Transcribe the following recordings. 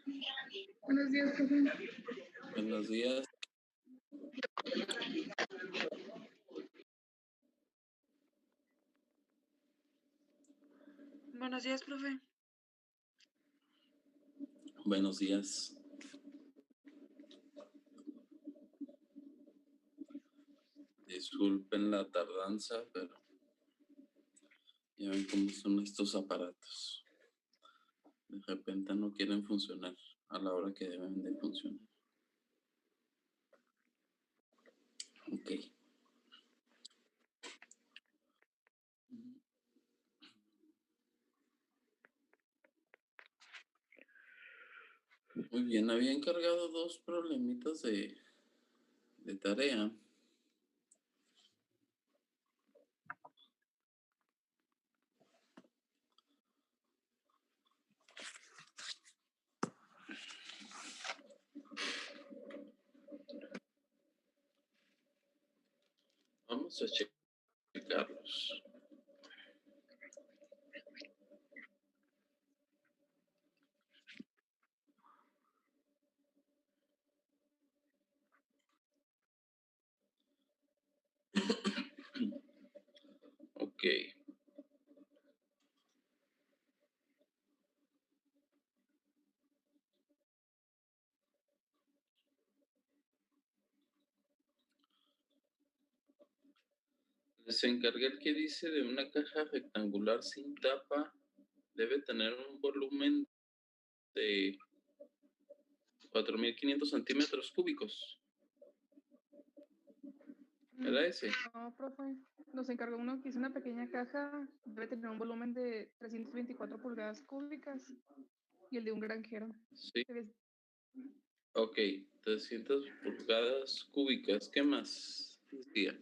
Buenos días, profe. Buenos días. Buenos días, profe. Buenos días. Disculpen la tardanza, pero ya ven cómo son estos aparatos. De repente no quieren funcionar a la hora que deben de funcionar. Ok. Muy bien, había encargado 2 problemitas de tarea. Vamos a checarlos. Ok. Les encargué el que dice de una caja rectangular sin tapa. Debe tener un volumen de 4.500 centímetros cúbicos. ¿Era ese? No, profe. Nos encargó uno que es una pequeña caja. Debe tener un volumen de 324 pulgadas cúbicas. Y el de un granjero. Sí. Debe- Ok, 300 pulgadas cúbicas. ¿Qué más decía?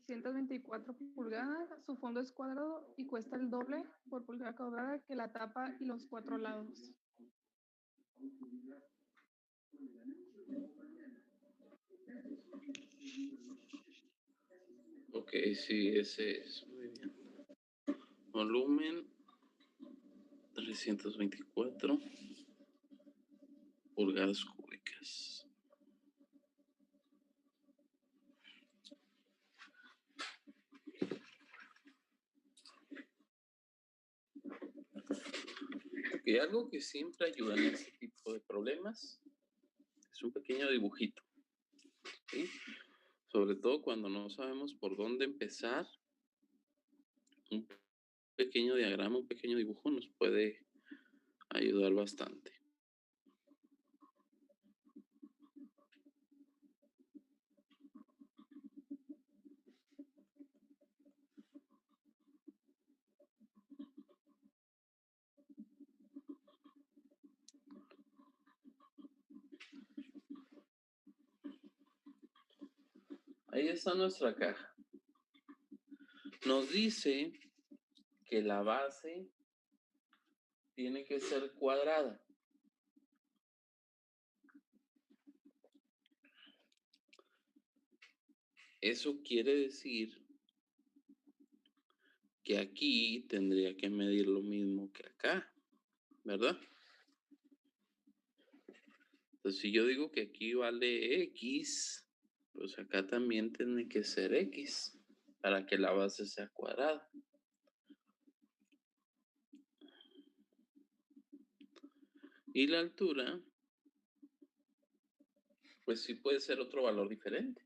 324 pulgadas. Su fondo es cuadrado y cuesta el doble por pulgada cuadrada que la tapa y los 4 lados. Ok, sí, ese es. Muy bien. Volumen 324 pulgadas cúbicas. Y algo que siempre ayuda en este tipo de problemas es un pequeño dibujito. ¿Sí? Sobre todo cuando no sabemos por dónde empezar, un pequeño diagrama, un pequeño dibujo nos puede ayudar bastante. Ahí está nuestra caja. Nos dice que la base tiene que ser cuadrada. Eso quiere decir que aquí tendría que medir lo mismo que acá, ¿verdad? Entonces, si yo digo que aquí vale X, pues acá también tiene que ser X para que la base sea cuadrada. Y la altura, pues sí puede ser otro valor diferente.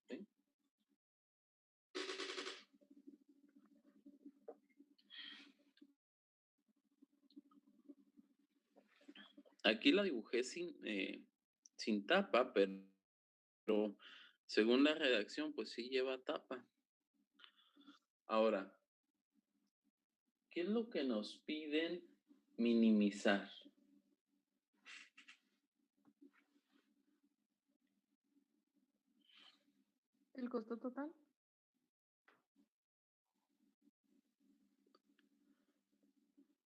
¿Sí? Aquí la dibujé sin tapa, pero según la redacción, pues sí lleva tapa. Ahora, ¿qué es lo que nos piden minimizar? El costo total.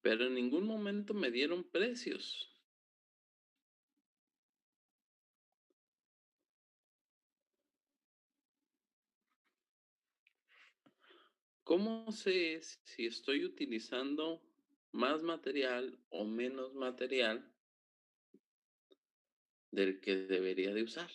Pero en ningún momento me dieron precios. ¿Cómo sé si estoy utilizando más material o menos material del que debería de usar.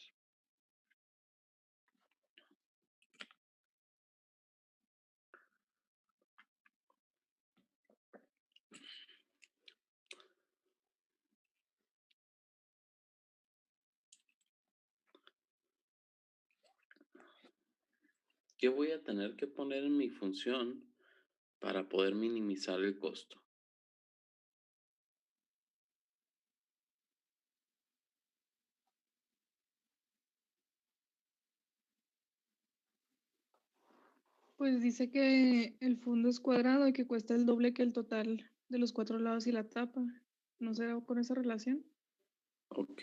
¿Qué voy a tener que poner en mi función para poder minimizar el costo? Pues dice que el fondo es cuadrado y que cuesta el doble que el total de los 4 lados y la tapa. ¿No será con esa relación? Ok,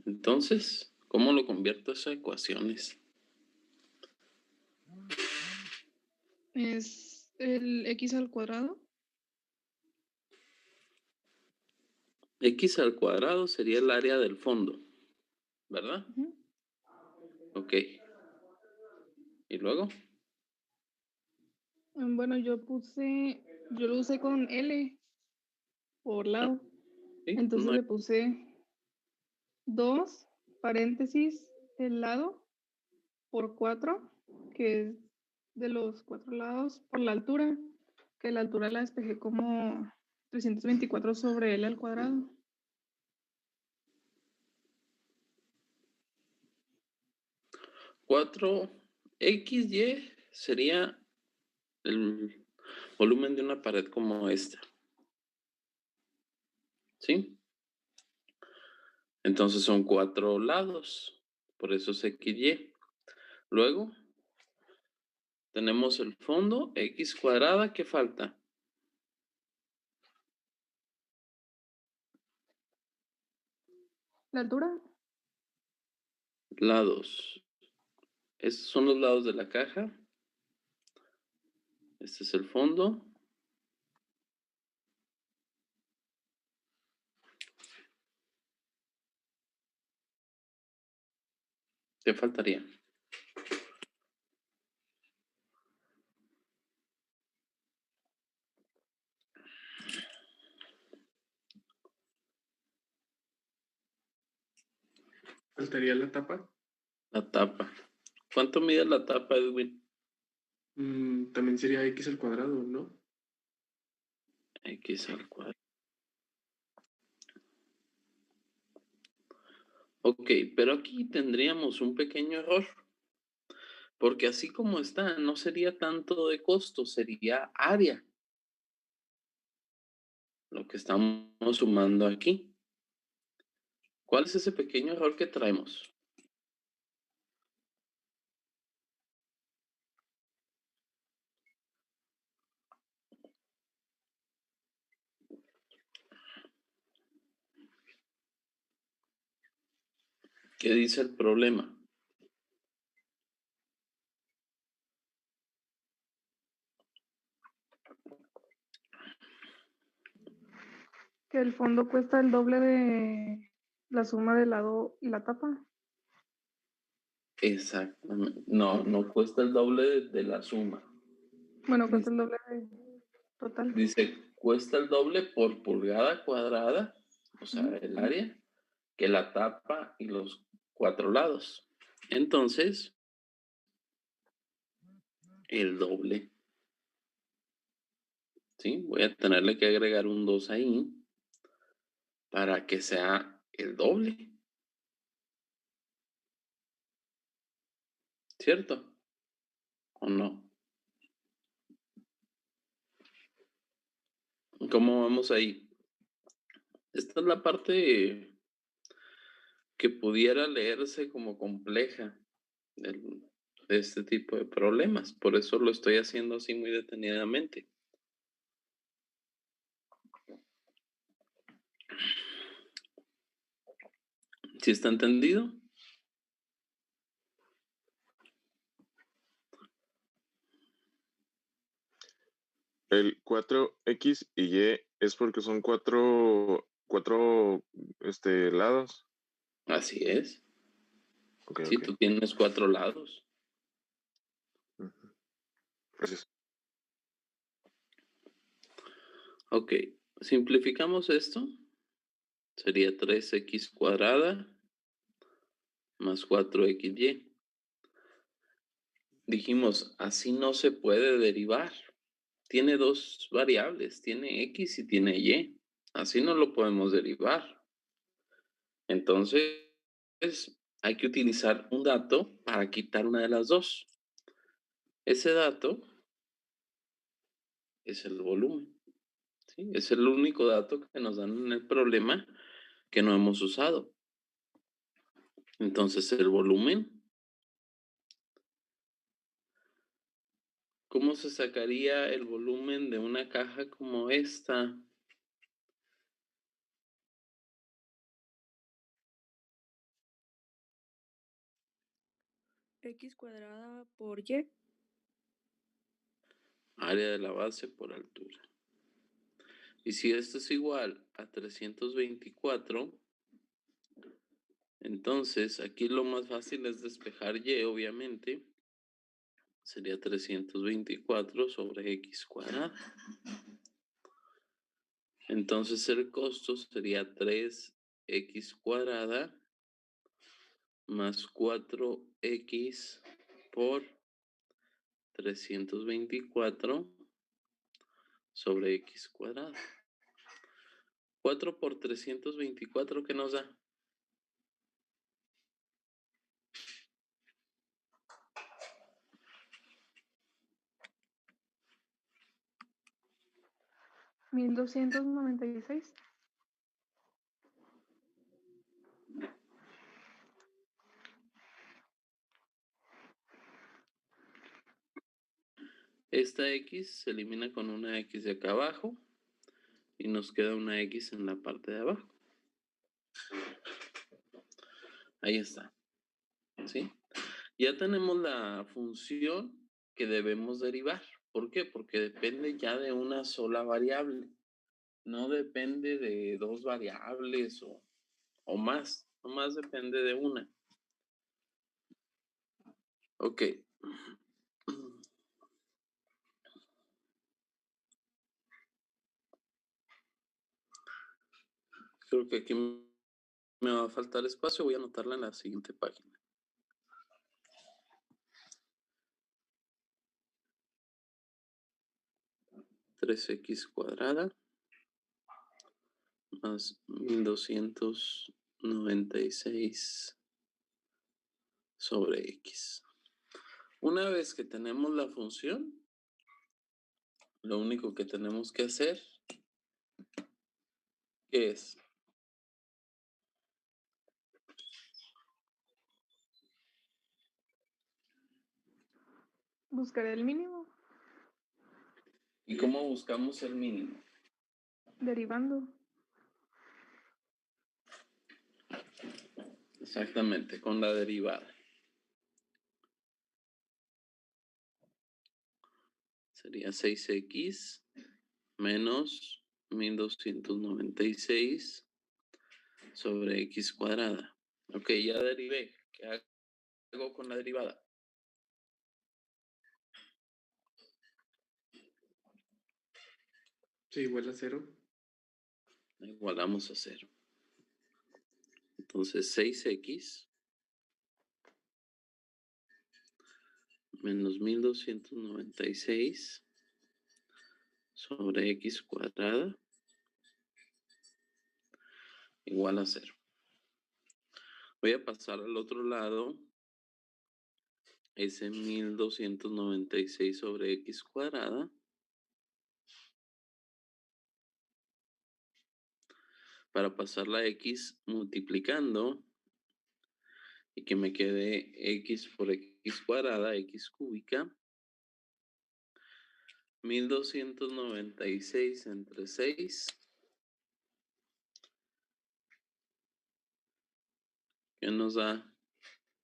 entonces, ¿cómo lo convierto eso a ecuaciones? Es el x al cuadrado. X al cuadrado sería el área del fondo, ¿verdad? Ujú. Ok. ¿Y luego? Bueno, yo lo usé con L por Ah, lado. sí, Entonces le puse 2 paréntesis el lado por 4, que es de los 4 lados por la altura, que la altura la despejé como 324 sobre L al cuadrado. 4XY sería el volumen de una pared como esta, ¿sí? Entonces son 4 lados, por eso es XY. Luego tenemos el fondo, X cuadrada, ¿qué falta? ¿La altura? Lados. Estos son los lados de la caja. Este es el fondo. ¿Qué faltaría? Faltaría la tapa. La tapa. ¿Cuánto mide la tapa, Edwin? También sería x al cuadrado, ¿no? X al cuadrado. Ok, pero aquí tendríamos un pequeño error, porque así como está, no sería tanto de costo, sería área, lo que estamos sumando aquí. ¿Cuál es ese pequeño error que traemos? ¿Qué dice el problema? Que el fondo cuesta el doble de la suma del lado y la tapa. Exactamente. No, no cuesta el doble de la suma. Bueno, cuesta el doble de total. Dice, cuesta el doble por pulgada cuadrada, o sea, Ujú. el área, que la tapa y los 4 lados. Entonces, el doble. ¿Sí? Voy a tenerle que agregar un 2 ahí para que sea el doble. ¿Cierto? ¿O no? ¿Cómo vamos ahí? Esta es la parte que pudiera leerse como compleja de este tipo de problemas. Por eso lo estoy haciendo así muy detenidamente. ¿Sí está entendido? El 4x y y es porque son cuatro lados. Así es. Ok, Si ok. tú tienes 4 lados. Ujú. Gracias. Ok, simplificamos esto. Sería 3x cuadrada más 4xy. Dijimos, así no se puede derivar. Tiene dos variables, tiene x y tiene y. Así no lo podemos derivar. Entonces, hay que utilizar un dato para quitar una de las dos. Ese dato es el volumen. ¿Sí? Es el único dato que nos dan en el problema que no hemos usado. Entonces, el volumen. ¿Cómo se sacaría el volumen de una caja como esta? X cuadrada por Y. Área de la base por altura. Y si esto es igual a 324, entonces aquí lo más fácil es despejar Y, obviamente. Sería 324 sobre X cuadrada. Entonces el costo sería 3x cuadrada más 4x por 324 sobre x cuadrada. 4 por 324, ¿qué nos da? $1,296. Esta x se elimina con una x de acá abajo y nos queda una x en la parte de abajo. Ahí está. ¿Sí? Ya tenemos la función que debemos derivar. ¿Por qué? Porque depende ya de una sola variable. No depende de dos variables o más. Nomás depende de una. Ok. Creo que aquí me va a faltar espacio. Voy a anotarla en la siguiente página. ¿3x cuadrada más 1296 sobre x? Una vez que tenemos la función, lo único que tenemos que hacer es Buscaré el mínimo, ¿y cómo buscamos el mínimo? derivando. Exactamente, con la derivada. Sería 6x menos 1296 sobre x cuadrada. Ok, ya derivé. ¿Qué hago con la derivada? Sí, igual a 0. Igualamos a 0. Entonces 6x menos 1296 sobre x cuadrada igual a 0. Voy a pasar al otro lado ese 1296 sobre x cuadrada para pasar la x multiplicando y que me quede x por x cuadrada, x cúbica. 1296 entre 6. ¿Qué nos da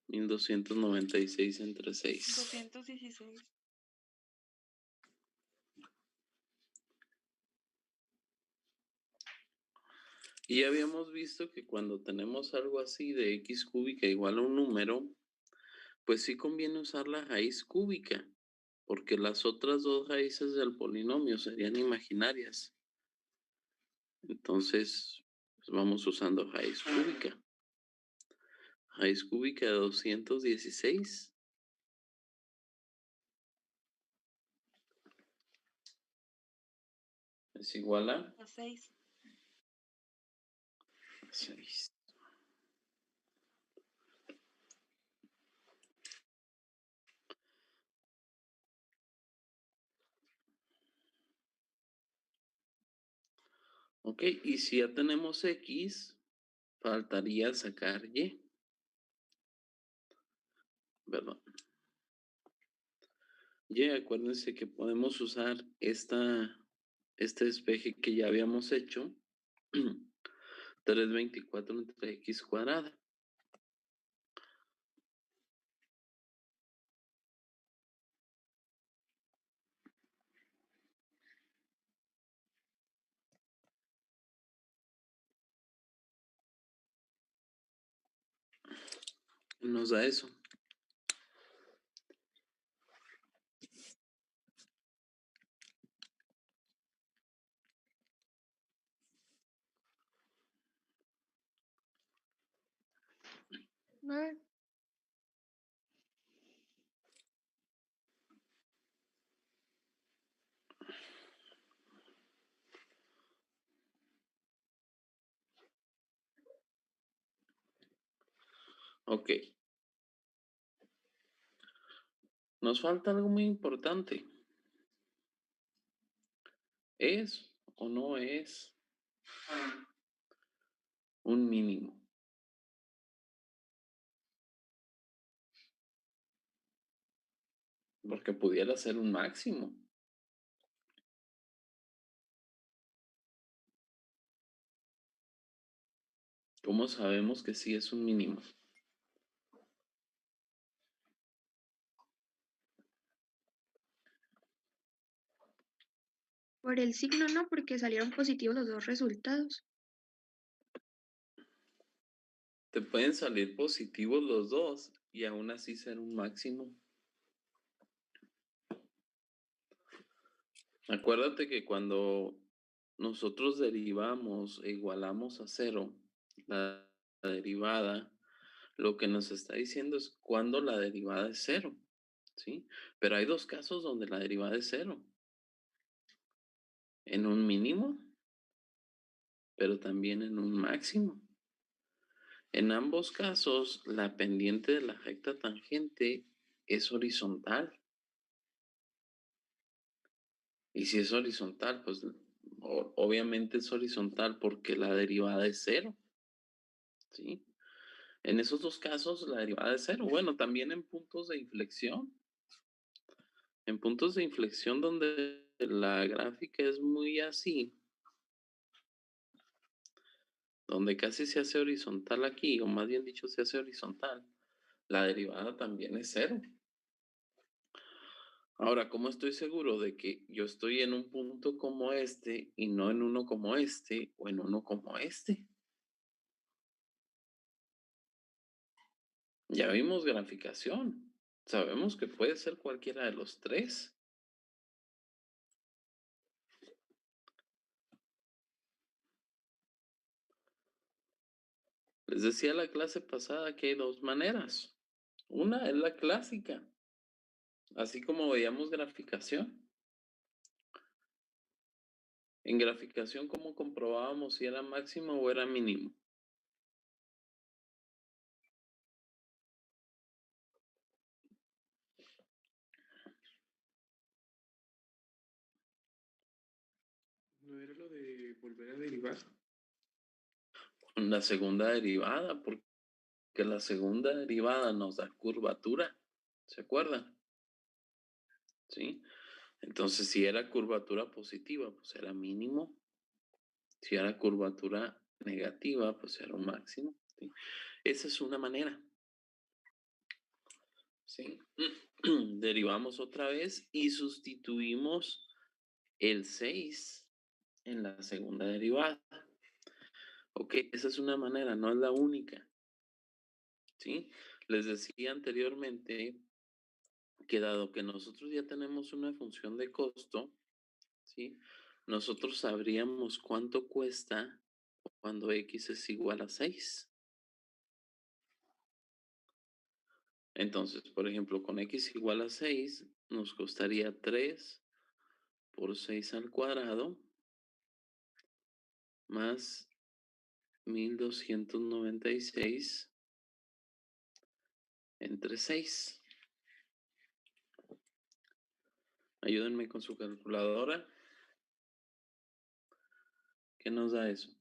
1296 entre 6? 216. Y ya habíamos visto que cuando tenemos algo así de x cúbica igual a un número, pues sí conviene usar la raíz cúbica, porque las otras dos raíces del polinomio serían imaginarias. Entonces, pues vamos usando raíz cúbica. Raíz cúbica de 216 es igual a A 6. 6. Ok, y si ya tenemos X, faltaría sacar Y. ¿Verdad? Y acuérdense que podemos usar este despeje que ya habíamos hecho. 324 entre X cuadrada. Nos da eso. ¿9? Ok. Nos falta algo muy importante. ¿Es o no es un mínimo? Porque pudiera ser un máximo. ¿Cómo sabemos que sí es un mínimo? Por el signo no, porque salieron positivos los dos resultados. Te pueden salir positivos los dos y aún así ser un máximo. Acuérdate que cuando nosotros derivamos e igualamos a cero la derivada, lo que nos está diciendo es cuando la derivada es cero, ¿sí? Pero hay dos casos donde la derivada es cero. En un mínimo, pero también en un máximo. En ambos casos, la pendiente de la recta tangente es horizontal. Y si es horizontal, pues obviamente es horizontal porque la derivada es cero, ¿sí? En esos dos casos, la derivada es cero. Bueno, también en puntos de inflexión. En puntos de inflexión donde la gráfica es muy así, donde casi se hace horizontal aquí, o más bien dicho, se hace horizontal, la derivada también es cero. Ahora, ¿cómo estoy seguro de que yo estoy en un punto como este y no en uno como este o en uno como este? Ya vimos graficación. Sabemos que puede ser cualquiera de los tres. Les decía la clase pasada que hay dos maneras. Una es la clásica, así como veíamos graficación. En graficación, ¿cómo comprobábamos si era máximo o era mínimo? ¿No era lo de volver a derivar? En la segunda derivada, porque la segunda derivada nos da curvatura. ¿Se acuerdan? ¿Sí? Entonces, si era curvatura positiva, pues era mínimo. Si era curvatura negativa, pues era un máximo. ¿Sí? Esa es una manera. ¿Sí? Derivamos otra vez y sustituimos el 6 en la segunda derivada. Ok, esa es una manera, no es la única. ¿Sí? Les decía anteriormente que dado que nosotros ya tenemos una función de costo, ¿sí? Nosotros sabríamos cuánto cuesta cuando x es igual a 6. Entonces, por ejemplo, con x igual a 6, nos costaría 3 por 6 al cuadrado más 1296 entre 6. Ayúdenme con su calculadora. ¿Qué nos da eso?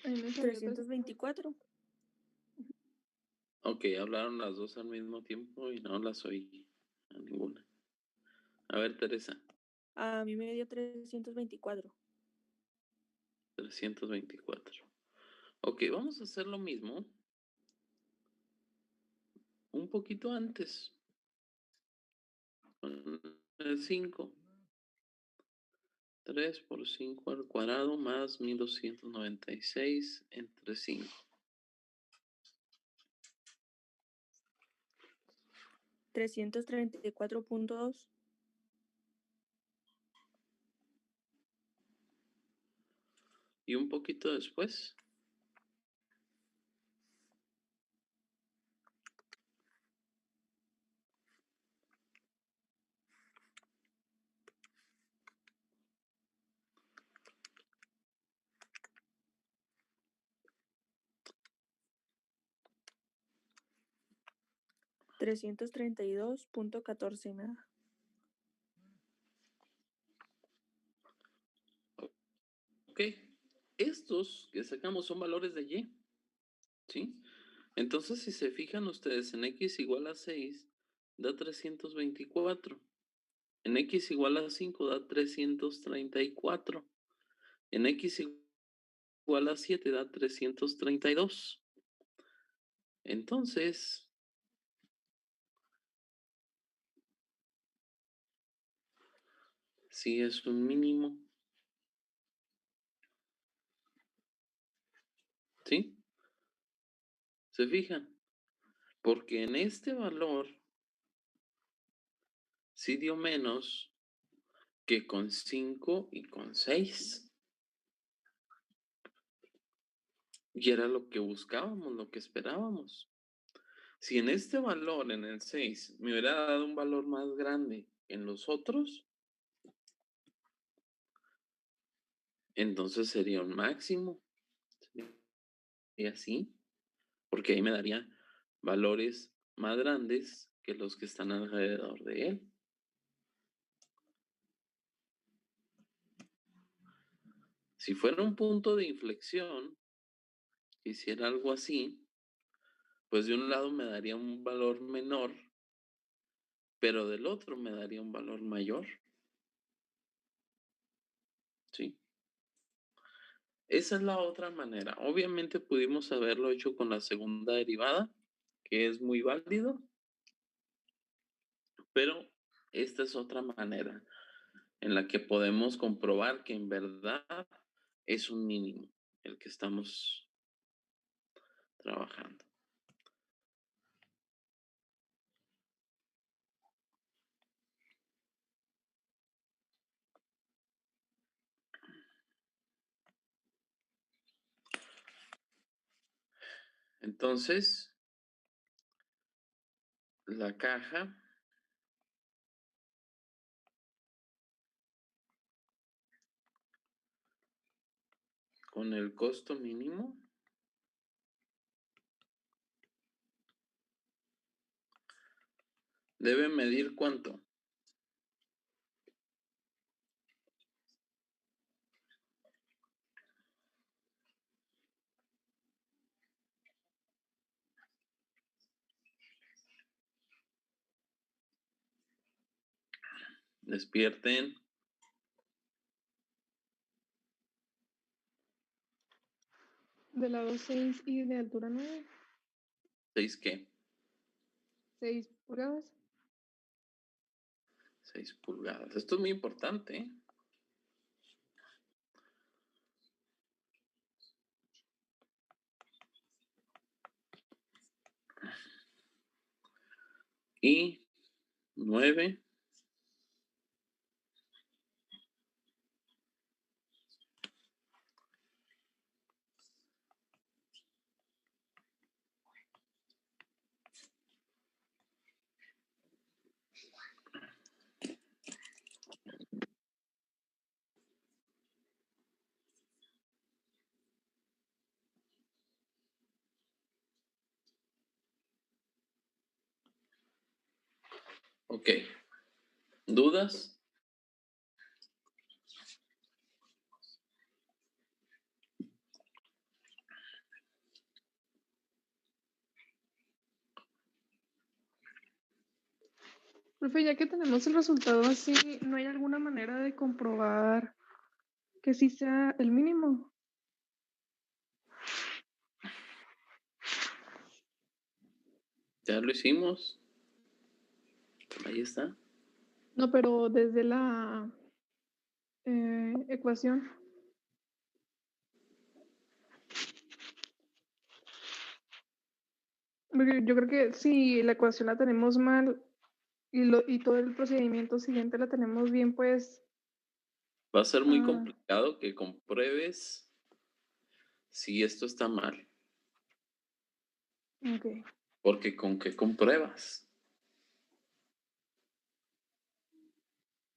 Ahí me salió 324. Ok, hablaron las dos al mismo tiempo y no las oí a ninguna. A ver, Teresa. A mí me dio 324. 324. Ok, vamos a hacer lo mismo un poquito antes. Con el 5. 3 por 5 al cuadrado más 1296 entre 5. 334.2. Y un poquito después. $332.14 me da. Ok. Estos que sacamos son valores de y. ¿Sí? Entonces, si se fijan ustedes en x igual a 6, da 324. En x igual a 5 da 334. En x igual a 7 da 332. Entonces, sí es un mínimo. ¿Sí? ¿Se fijan? Porque en este valor sí dio menos que con 5 y con 6. Y era lo que buscábamos, lo que esperábamos. Si en este valor, en el 6, me hubiera dado un valor más grande que en los otros, entonces sería un máximo. Sería así. Porque ahí me daría valores más grandes que los que están alrededor de él. Si fuera un punto de inflexión, hiciera algo así, pues de un lado me daría un valor menor, pero del otro me daría un valor mayor. ¿Sí? Esa es la otra manera. Obviamente pudimos haberlo hecho con la segunda derivada, que es muy válido, pero esta es otra manera en la que podemos comprobar que en verdad es un mínimo el que estamos trabajando. Entonces, la caja con el costo mínimo debe medir ¿cuánto? Despierten. de lado 6 y de altura 9. ¿6 qué? 6 pulgadas. 6 pulgadas. Esto es muy importante, ¿eh? Y 9. Ok. ¿Dudas? Profe, ya que tenemos el resultado así, ¿no hay alguna manera de comprobar que sí sea el mínimo? Ya lo hicimos. Ahí está. No, pero desde la ecuación. Porque yo creo que si la ecuación la tenemos mal y todo el procedimiento siguiente la tenemos bien, pues... Va a ser muy ah, complicado que compruebes si esto está mal. ok. Porque ¿con qué compruebas?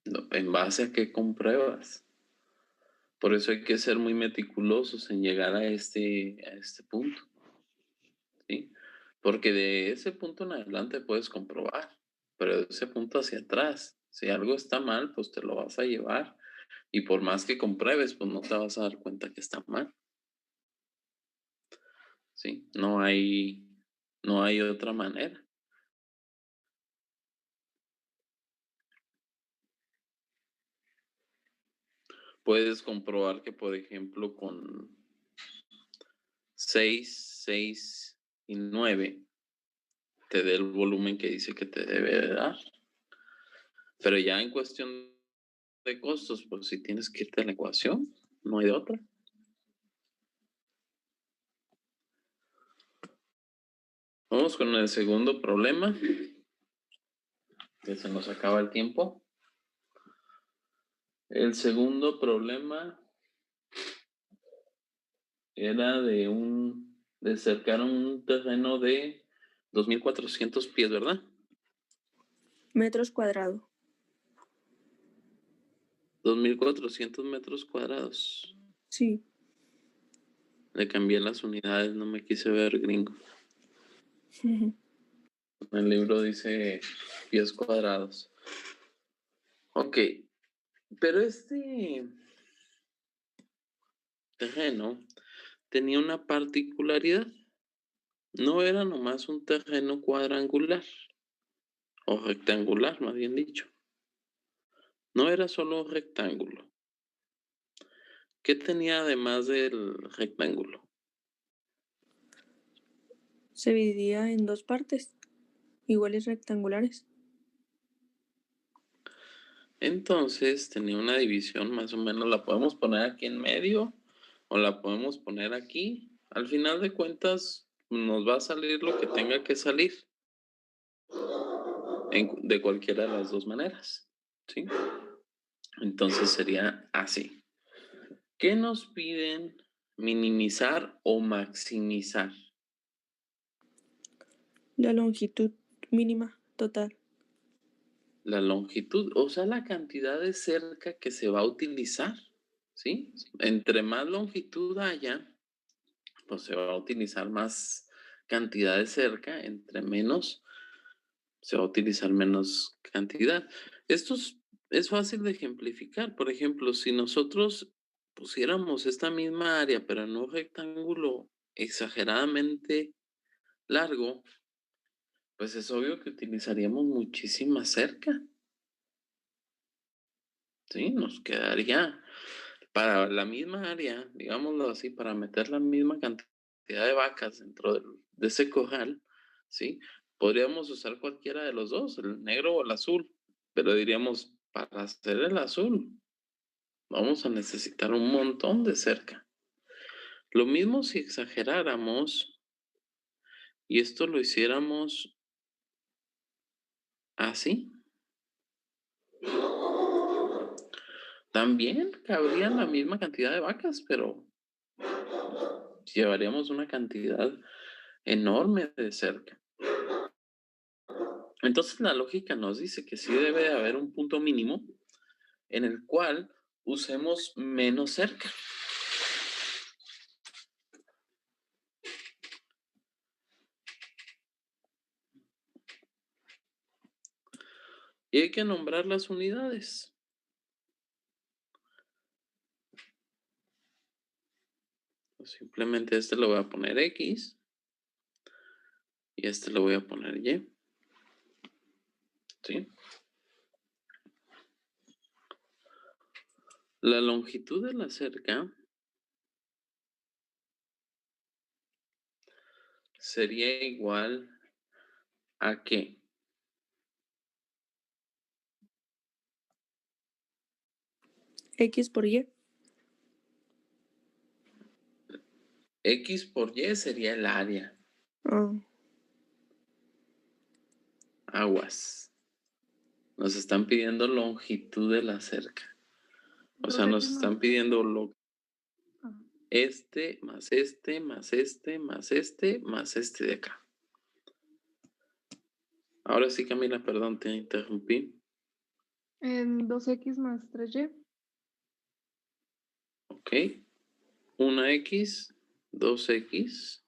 No, ¿en base a qué compruebas? Por eso hay que ser muy meticulosos en llegar a este punto, ¿sí? Porque de ese punto en adelante puedes comprobar, pero de ese punto hacia atrás, si algo está mal, pues te lo vas a llevar. Y por más que compruebes, pues no te vas a dar cuenta que está mal, ¿sí? No hay otra manera. Puedes comprobar que, por ejemplo, con 6, 6 y 9 te dé el volumen que dice que te debe de dar. Pero ya en cuestión de costos, pues si tienes que irte a la ecuación, no hay de otra. Vamos con el segundo problema, que se nos acaba el tiempo. El segundo problema era de cercar un terreno de 2.400 pies, ¿verdad? Metros cuadrados. 2.400 metros cuadrados. Sí. Le cambié las unidades, no me quise ver gringo. El libro dice pies cuadrados. Ok, pero este terreno tenía una particularidad. No era nomás un terreno cuadrangular, o rectangular, más bien dicho. No era solo un rectángulo. ¿Qué tenía además del rectángulo? Se dividía en dos partes, iguales rectangulares. Entonces tenía una división, más o menos la podemos poner aquí en medio o la podemos poner aquí. Al final de cuentas nos va a salir lo que tenga que salir de cualquiera de las dos maneras, ¿sí? Entonces sería así. ¿Qué nos piden minimizar o maximizar? La longitud mínima total. La longitud, o sea, la cantidad de cerca que se va a utilizar, ¿sí? Entre más longitud haya, pues se va a utilizar más cantidad de cerca, entre menos se va a utilizar menos cantidad. Esto es fácil de ejemplificar. Por ejemplo, si nosotros pusiéramos esta misma área, pero en un rectángulo exageradamente largo, pues es obvio que utilizaríamos muchísima cerca. Sí, nos quedaría para la misma área, digámoslo así, para meter la misma cantidad de vacas dentro de ese corral, ¿sí? Podríamos usar cualquiera de los dos, el negro o el azul, pero diríamos, para hacer el azul, vamos a necesitar un montón de cerca. Lo mismo si exageráramos y esto lo hiciéramos así. También cabría la misma cantidad de vacas, pero llevaríamos una cantidad enorme de cerca. Entonces la lógica nos dice que sí debe de haber un punto mínimo en el cual usemos menos cerca. Y hay que nombrar las unidades. Simplemente este lo voy a poner X y este lo voy a poner Y. ¿Sí? La longitud de la cerca sería igual a ¿qué? X por Y. X por Y sería el área. Ah, Aguas. Nos están pidiendo longitud de la cerca. O sea, nos están pidiendo este, más este, más este, más este, más este de acá. Ahora sí, Camila, perdón, te interrumpí. En 2x más 3y. Ok. 1x, 2x.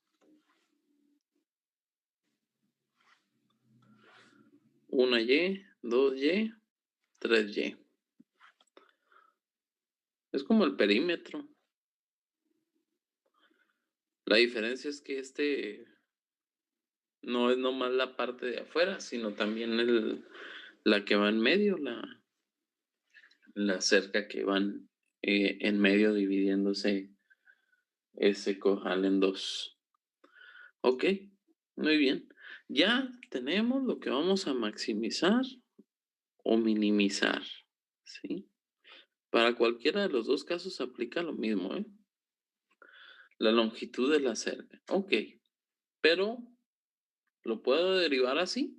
1y, 2y, 3y. Es como el perímetro. La diferencia es que este no es nomás la parte de afuera, sino también la que va en medio, la cerca que van en medio dividiéndose ese cojal en dos. Ok, muy bien. Ya tenemos lo que vamos a maximizar o minimizar, ¿sí? Para cualquiera de los dos casos aplica lo mismo, ¿eh? La longitud de la cerca. Ok, pero ¿lo puedo derivar así?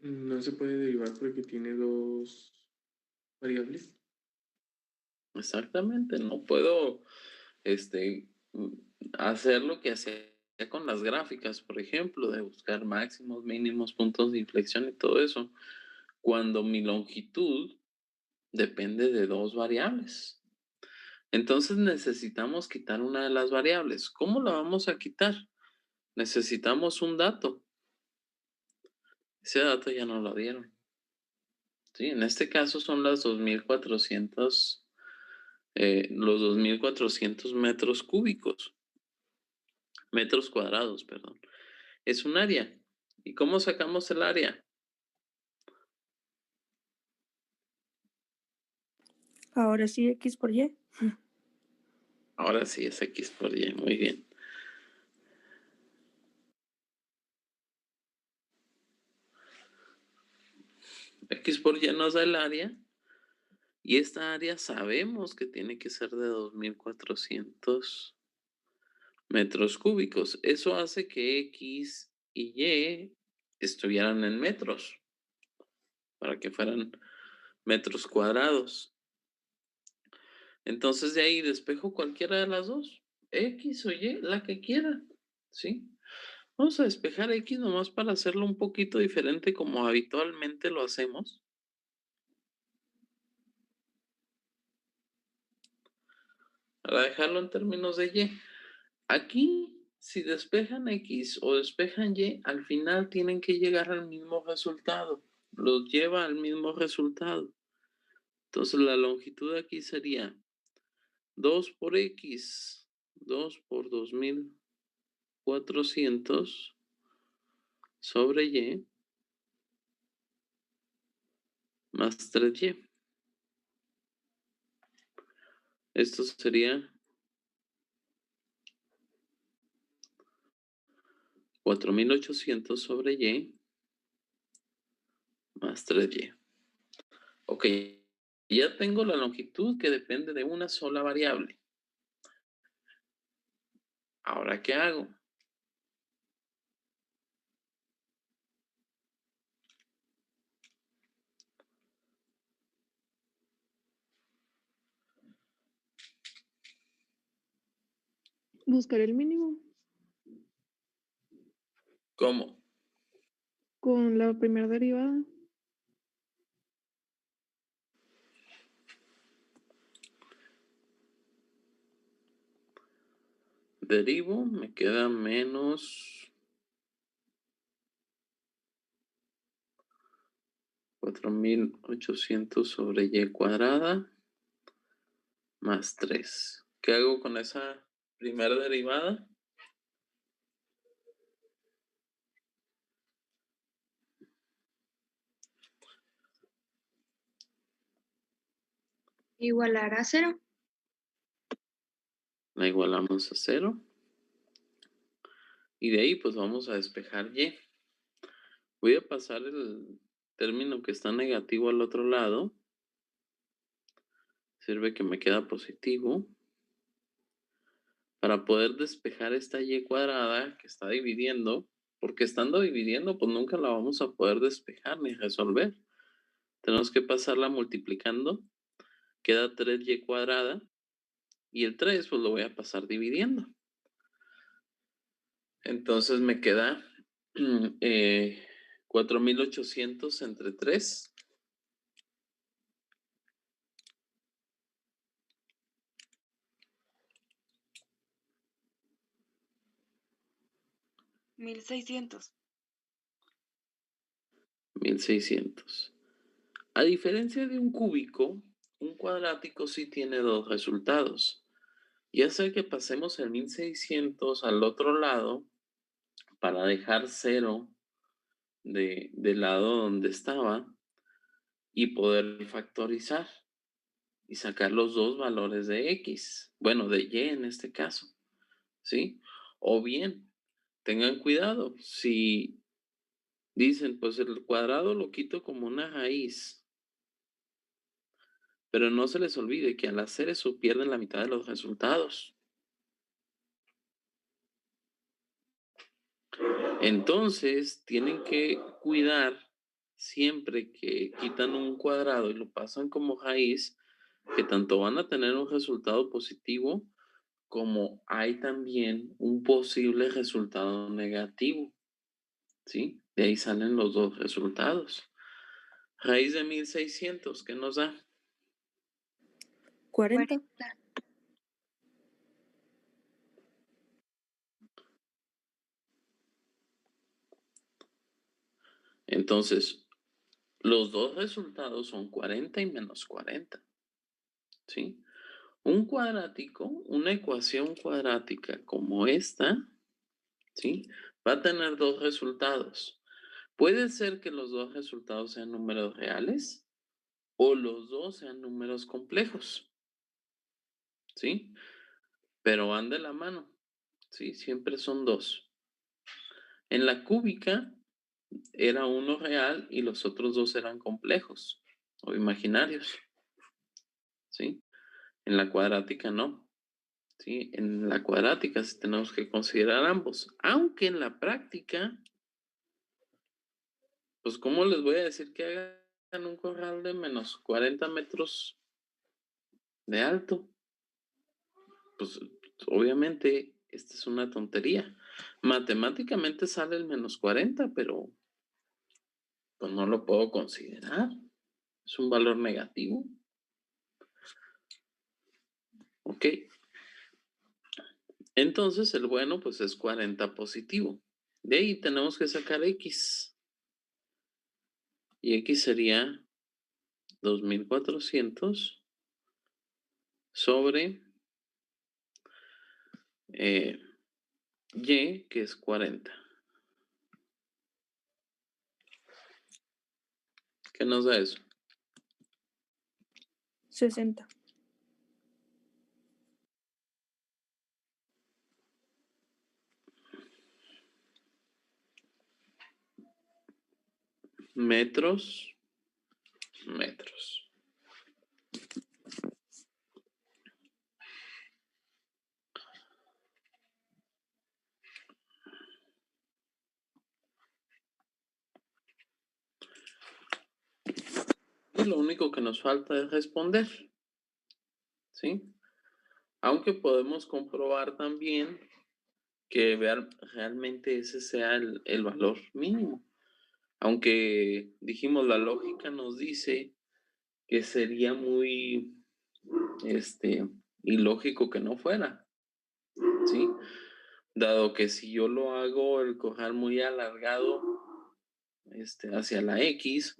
No se puede derivar porque tiene dos variables. Exactamente, no puedo hacer lo que hacía con las gráficas, por ejemplo, de buscar máximos, mínimos, puntos de inflexión y todo eso, cuando mi longitud depende de dos variables. Entonces necesitamos quitar una de las variables. ¿Cómo la vamos a quitar? Necesitamos un dato. Ese dato ya no lo dieron. Sí, en este caso son las 2400, los 2400 metros cúbicos, metros cuadrados, perdón. Es un área. ¿Y cómo sacamos el área? ahora sí, X por Y. Ahora sí es X por Y, muy bien. X por Y nos da el área. Y esta área sabemos que tiene que ser de 2400 metros cúbicos. Eso hace que X y Y estuvieran en metros, para que fueran metros cuadrados. Entonces de ahí despejo cualquiera de las dos, X o Y, la que quiera, ¿sí? Vamos a despejar X nomás para hacerlo un poquito diferente como habitualmente lo hacemos. Para dejarlo en términos de Y. Aquí, si despejan X o despejan Y, al final tienen que llegar al mismo resultado. Los lleva al mismo resultado. Entonces la longitud aquí sería 2 por X, 2 por 2400 sobre Y más 3Y. Esto sería 4800 sobre Y más 3Y. Ok, ya tengo la longitud que depende de una sola variable. Ahora, ¿qué hago? Buscar el mínimo ¿Cómo? con la primera derivada. Derivo, me queda menos 4800 sobre Y cuadrada más 3. ¿Qué hago con esa primera derivada? Igualar a 0. La igualamos a 0. Y de ahí pues vamos a despejar Y. Voy a pasar el término que está negativo al otro lado. Sirve que me queda positivo. Para poder despejar esta Y cuadrada que está dividiendo, porque estando dividiendo, pues nunca la vamos a poder despejar ni resolver. Tenemos que pasarla multiplicando. Queda 3Y cuadrada. Y el 3, pues lo voy a pasar dividiendo. Entonces me queda 4800 entre 3. 1600. 1600. A diferencia de un cúbico, un cuadrático sí tiene dos resultados. Ya sea que pasemos el 1600 al otro lado para dejar 0 del lado donde estaba y poder factorizar y sacar los dos valores de X, bueno, de Y en este caso, ¿sí? O bien, tengan cuidado, si dicen, pues el cuadrado lo quito como una raíz, pero no se les olvide que al hacer eso pierden la mitad de los resultados. Entonces, tienen que cuidar siempre que quitan un cuadrado y lo pasan como raíz, que tanto van a tener un resultado positivo como hay también un posible resultado negativo, ¿sí? De ahí salen los dos resultados. Raíz de 1600, ¿qué nos da? 40. Entonces, los dos resultados son 40 y menos 40, ¿sí? Un cuadrático, una ecuación cuadrática como esta, ¿sí? Va a tener dos resultados. Puede ser que los dos resultados sean números reales o los dos sean números complejos, ¿sí? Pero van de la mano, ¿sí? Siempre son dos. En la cúbica era uno real y los otros dos eran complejos o imaginarios, ¿sí? En la cuadrática no, ¿sí? En la cuadrática sí tenemos que considerar ambos, aunque en la práctica, pues ¿cómo les voy a decir que hagan un corral de menos 40 metros de alto? Pues obviamente esta es una tontería. Matemáticamente sale el menos 40, pero pues no lo puedo considerar. Es un valor negativo. Ok. Entonces el bueno pues es 40 positivo. De ahí tenemos que sacar X. Y X sería 2400 sobre y, que es 40. ¿Qué nos da eso? 60. Metros. Y lo único que nos falta es responder, ¿sí? Aunque podemos comprobar también que realmente ese sea el valor mínimo. Aunque dijimos, la lógica nos dice que sería muy ilógico que no fuera, ¿sí? Dado que si yo lo hago el corral muy alargado hacia la X,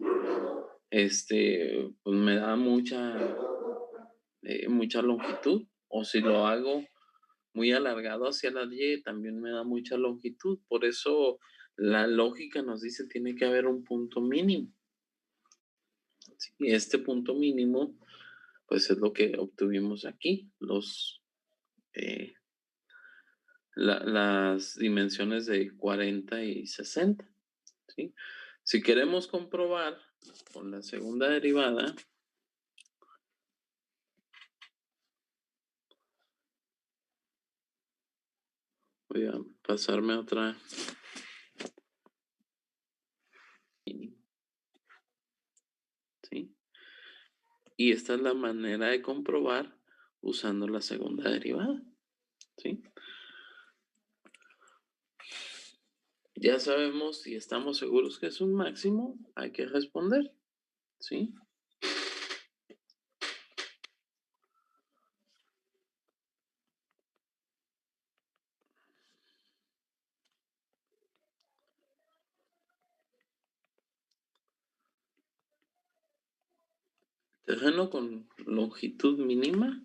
pues me da mucha longitud. O si lo hago muy alargado hacia la Y, también me da mucha longitud. Por eso la lógica nos dice tiene que haber un punto mínimo. ¿Sí? Y este punto mínimo, pues es lo que obtuvimos aquí, las dimensiones de 40 y 60. ¿Sí? Si queremos comprobar con la segunda derivada, voy a pasarme a otra. ¿Sí? Y esta es la manera de comprobar usando la segunda derivada. ¿Sí? Ya sabemos y estamos seguros que es un máximo, hay que responder. ¿Sí? Terreno con longitud mínima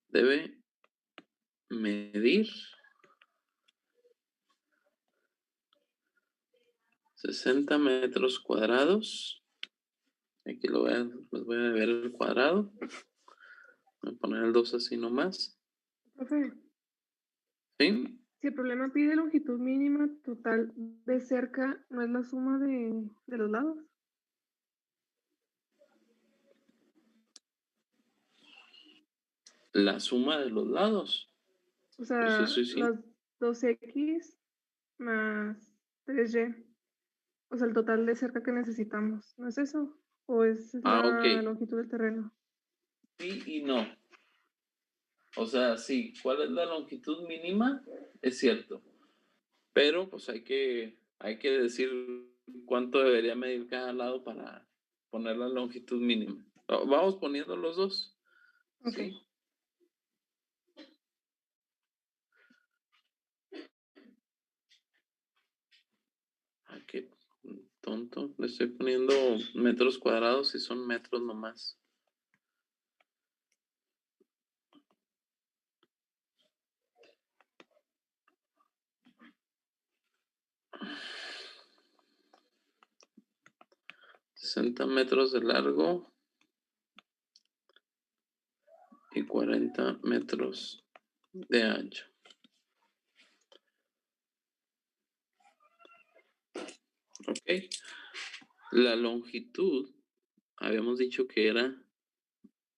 debe medir 60 metros cuadrados. Aquí les voy a ver el cuadrado. Voy a poner el 2 así nomás. Profe, ¿Sí? si el problema pide longitud mínima total de cerca, ¿no es la suma de los lados? La suma de los lados. O sea, Sí. las 2x más 3y. O sea, el total de cerca que necesitamos. ¿No es eso? ¿O es Ok. la longitud del terreno? Sí y no. O sea, sí, ¿cuál es la longitud mínima? Es cierto. Pero pues hay que decir cuánto debería medir cada lado para poner la longitud mínima. Vamos poniendo los dos. Ok. ¿Sí? Ay, qué tonto. Le estoy poniendo metros cuadrados y son metros nomás. $60 metros de largo y 40 metros de ancho. Ok. La longitud, habíamos dicho que era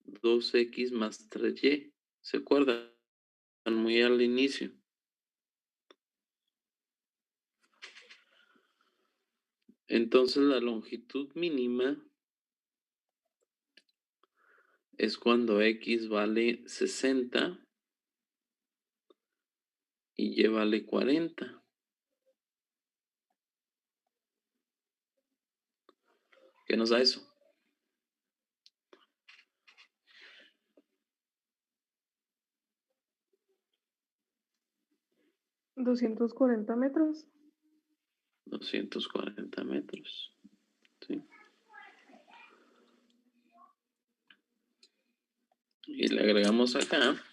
2x más 3y. ¿Se acuerdan? Muy al inicio. Entonces la longitud mínima es cuando x vale 60 y y vale 40. ¿Qué nos da eso? ¿240 metros? 240 metros. ¿Sí? Y le agregamos acá,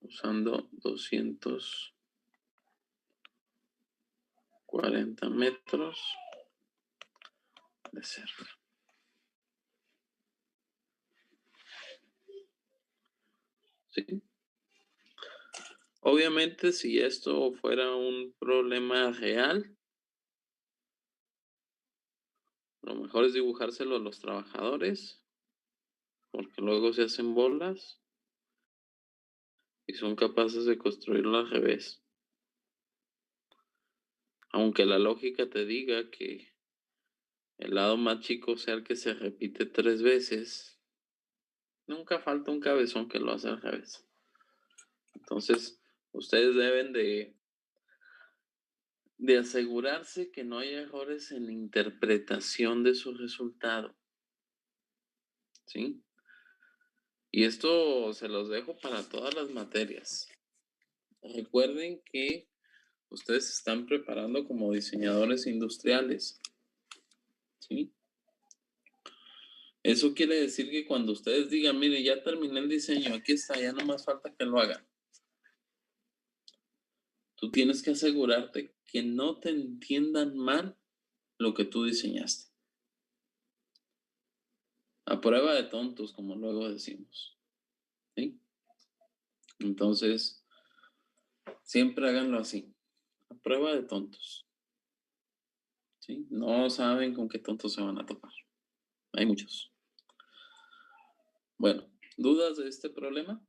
usando 240 metros de cerca. ¿Sí? Obviamente, si esto fuera un problema real, lo mejor es dibujárselo a los trabajadores, porque luego se hacen bolas y son capaces de construirlo al revés. Aunque la lógica te diga que el lado más chico sea el que se repite 3 veces, nunca falta un cabezón que lo hace al revés. Entonces, ustedes deben de asegurarse que no haya errores en la interpretación de su resultado. ¿Sí? Y esto se los dejo para todas las materias. Recuerden que ustedes se están preparando como diseñadores industriales. ¿Sí? Eso quiere decir que cuando ustedes digan, mire, ya terminé el diseño, aquí está, ya no más falta que lo hagan. Tú tienes que asegurarte que no te entiendan mal lo que tú diseñaste. A prueba de tontos, como luego decimos. ¿Sí? Entonces, siempre háganlo así. A prueba de tontos. ¿Sí? No saben con qué tontos se van a topar. Hay muchos. Bueno, ¿dudas de este problema?